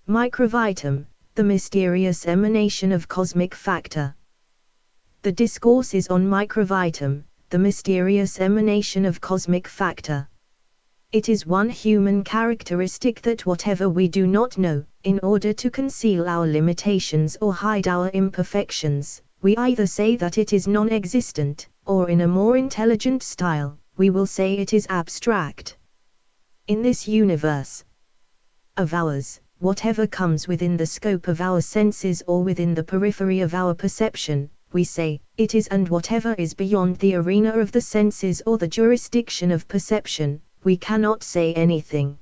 Microvitum, the mysterious emanation of cosmic factor. The discourse is on Microvitum, the mysterious emanation of cosmic factor. It is one human characteristic that whatever we do not know, in order to conceal our limitations or hide our imperfections, we either say that it is non-existent, or in a more intelligent style, we will say it is abstract. In this universe of ours, whatever comes within the scope of our senses or within the periphery of our perception, we say, it is, and whatever is beyond the arena of the senses or the jurisdiction of perception, we cannot say anything.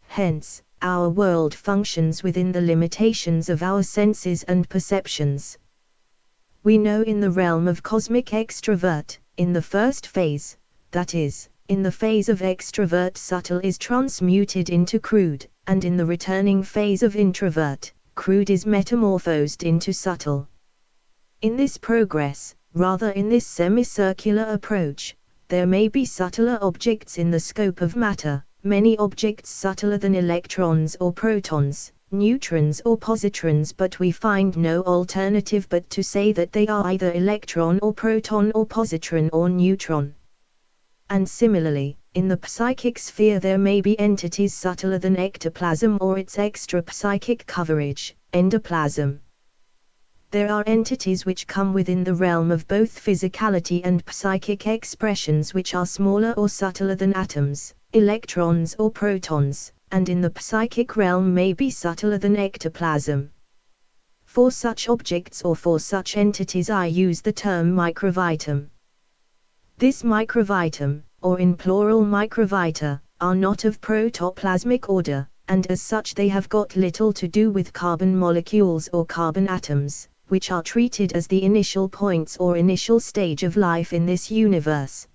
Hence, our world functions within the limitations of our senses and perceptions. We know in the realm of cosmic extrovert, in the first phase, that is, in the phase of extrovert, subtle is transmuted into crude, and in the returning phase of introvert, crude is metamorphosed into subtle. In this progress, rather in this semicircular approach, there may be subtler objects in the scope of matter, many objects subtler than electrons or protons, neutrons or positrons, but we find no alternative but to say that they are either electron or proton or positron or neutron. And similarly, in the psychic sphere there may be entities subtler than ectoplasm or its extra-psychic coverage, endoplasm. There are entities which come within the realm of both physicality and psychic expressions which are smaller or subtler than atoms, electrons or protons, and in the psychic realm may be subtler than ectoplasm. For such objects or for such entities I use the term microvitum. This microvitum, or in plural microvita, are not of protoplasmic order, and as such they have got little to do with carbon molecules or carbon atoms, which are treated as the initial points or initial stage of life in this universe.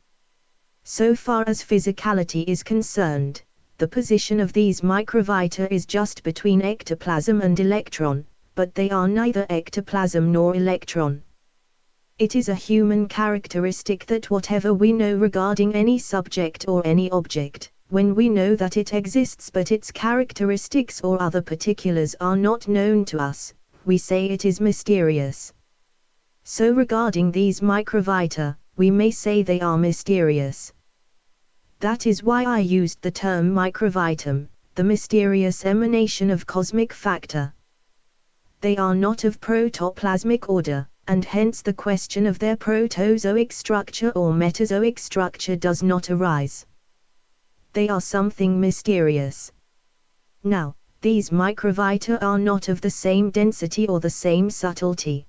So far as physicality is concerned, the position of these microvita is just between ectoplasm and electron, but they are neither ectoplasm nor electron. It is a human characteristic that whatever we know regarding any subject or any object, when we know that it exists but its characteristics or other particulars are not known to us, we say it is mysterious. So regarding these microvita, we may say they are mysterious. That is why I used the term microvitum, the mysterious emanation of cosmic factor. They are not of protoplasmic order, and hence the question of their protozoic structure or metazoic structure does not arise. They are something mysterious. Now, these microvita are not of the same density or the same subtlety.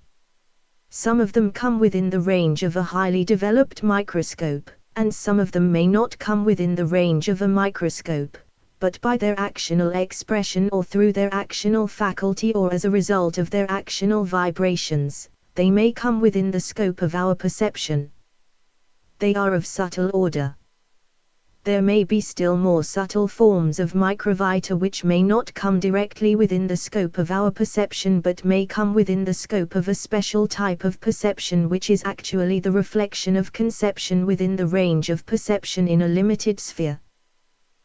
Some of them come within the range of a highly developed microscope, and some of them may not come within the range of a microscope, but by their actional expression or through their actional faculty or as a result of their actional vibrations, they may come within the scope of our perception. They are of subtle order. There may be still more subtle forms of microvita which may not come directly within the scope of our perception but may come within the scope of a special type of perception which is actually the reflection of conception within the range of perception in a limited sphere.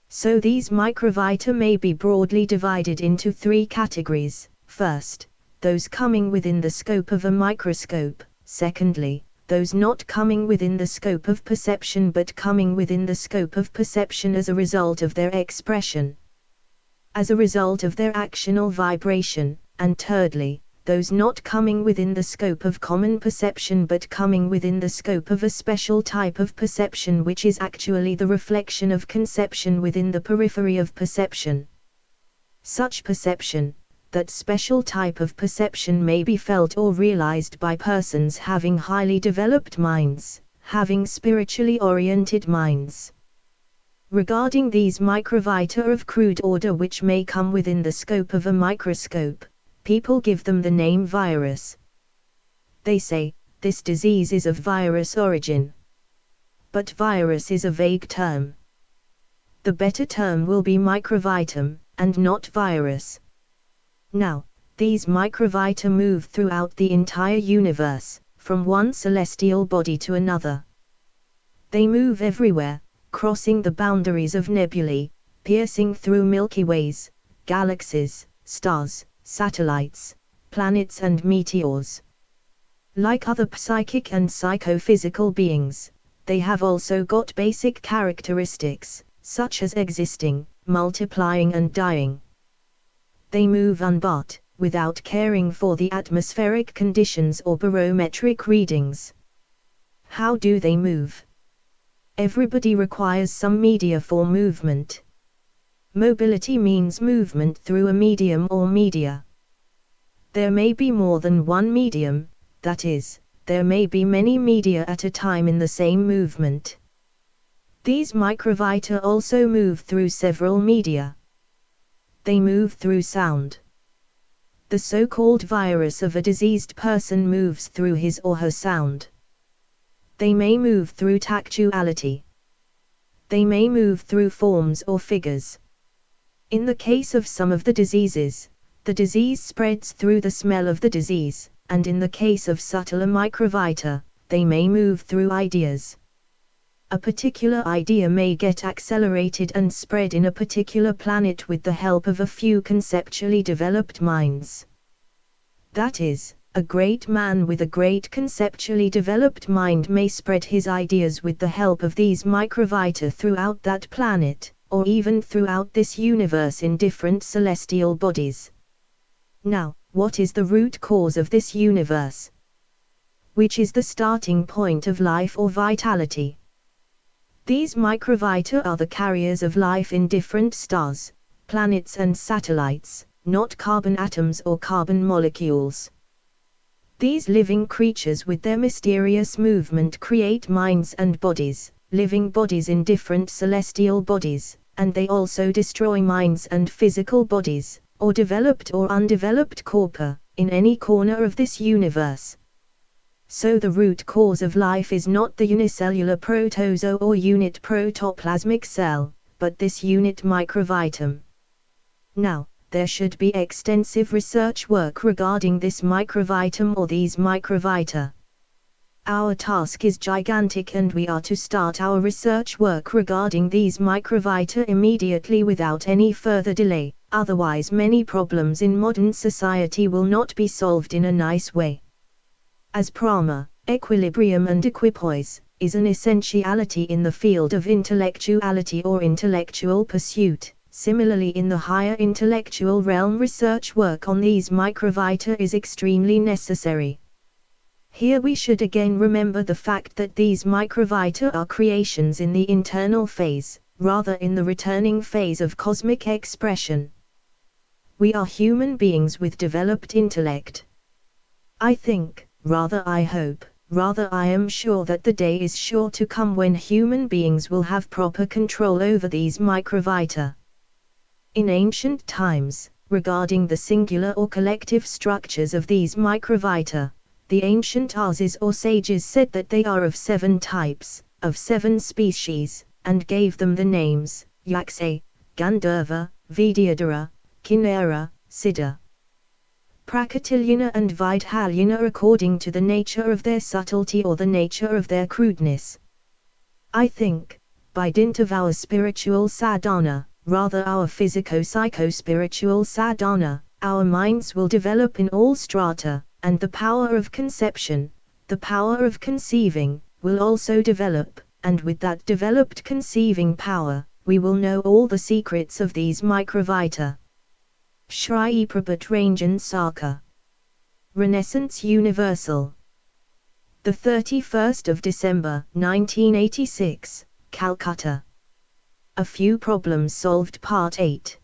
So these microvita may be broadly divided into three categories. First, those coming within the scope of a microscope. Secondly, those not coming within the scope of perception but coming within the scope of perception as a result of their expression, as a result of their actional vibration, and thirdly, those not coming within the scope of common perception but coming within the scope of a special type of perception which is actually the reflection of conception within the periphery of perception. Such perception, that special type of perception, may be felt or realized by persons having highly developed minds, having spiritually oriented minds. Regarding these microvita of crude order which may come within the scope of a microscope, people give them the name virus. They say, this disease is of virus origin. But virus is a vague term. The better term will be microvitum, and not virus. Now, these microvita move throughout the entire universe, from one celestial body to another. They move everywhere, crossing the boundaries of nebulae, piercing through Milky Ways, galaxies, stars, satellites, planets and meteors. Like other psychic and psychophysical beings, they have also got basic characteristics, such as existing, multiplying and dying. They move but without caring for the atmospheric conditions or barometric readings. How do they move? Everybody requires some media for movement. Mobility means movement through a medium or media. There may be more than one medium, that is, there may be many media at a time in the same movement. These microvita also move through several media. They move through sound. The so-called virus of a diseased person moves through his or her sound. They may move through tactuality. They may move through forms or figures. In the case of some of the diseases, the disease spreads through the smell of the disease, and in the case of subtler microvita, they may move through ideas. A particular idea may get accelerated and spread in a particular planet with the help of a few conceptually developed minds. That is, a great man with a great conceptually developed mind may spread his ideas with the help of these microvita throughout that planet, or even throughout this universe in different celestial bodies. Now, what is the root cause of this universe? Which is the starting point of life or vitality? These microvita are the carriers of life in different stars, planets and satellites, not carbon atoms or carbon molecules. These living creatures with their mysterious movement create minds and bodies, living bodies in different celestial bodies, and they also destroy minds and physical bodies, or developed or undeveloped corpora, in any corner of this universe. So the root cause of life is not the unicellular protozoa or unit protoplasmic cell, but this unit microvitum. Now, there should be extensive research work regarding this microvitum or these microvita. Our task is gigantic and we are to start our research work regarding these microvita immediately without any further delay, otherwise many problems in modern society will not be solved in a nice way. As prama, equilibrium and equipoise, is an essentiality in the field of intellectuality or intellectual pursuit, similarly in the higher intellectual realm research work on these microvita is extremely necessary. Here we should again remember the fact that these microvita are creations in the internal phase, rather in the returning phase of cosmic expression. We are human beings with developed intellect. I think, rather I hope, rather I am sure that the day is sure to come when human beings will have proper control over these microvita. In ancient times, regarding the singular or collective structures of these microvita, the ancient Arsis or sages said that they are of 7 types, of 7 species, and gave them the names, yaks, gandharva, vidya, kinnara, siddha, prakrtiliina and videhaliina according to the nature of their subtlety or the nature of their crudeness. I think, by dint of our spiritual sadhana, rather our physico-psycho-spiritual sadhana, our minds will develop in all strata, and the power of conception, the power of conceiving, will also develop, and with that developed conceiving power, we will know all the secrets of these microvita. Shri Prabhat Ranjan Sarkar. Renaissance Universal. The 31st of December, 1986, Calcutta. A few problems solved Part 8.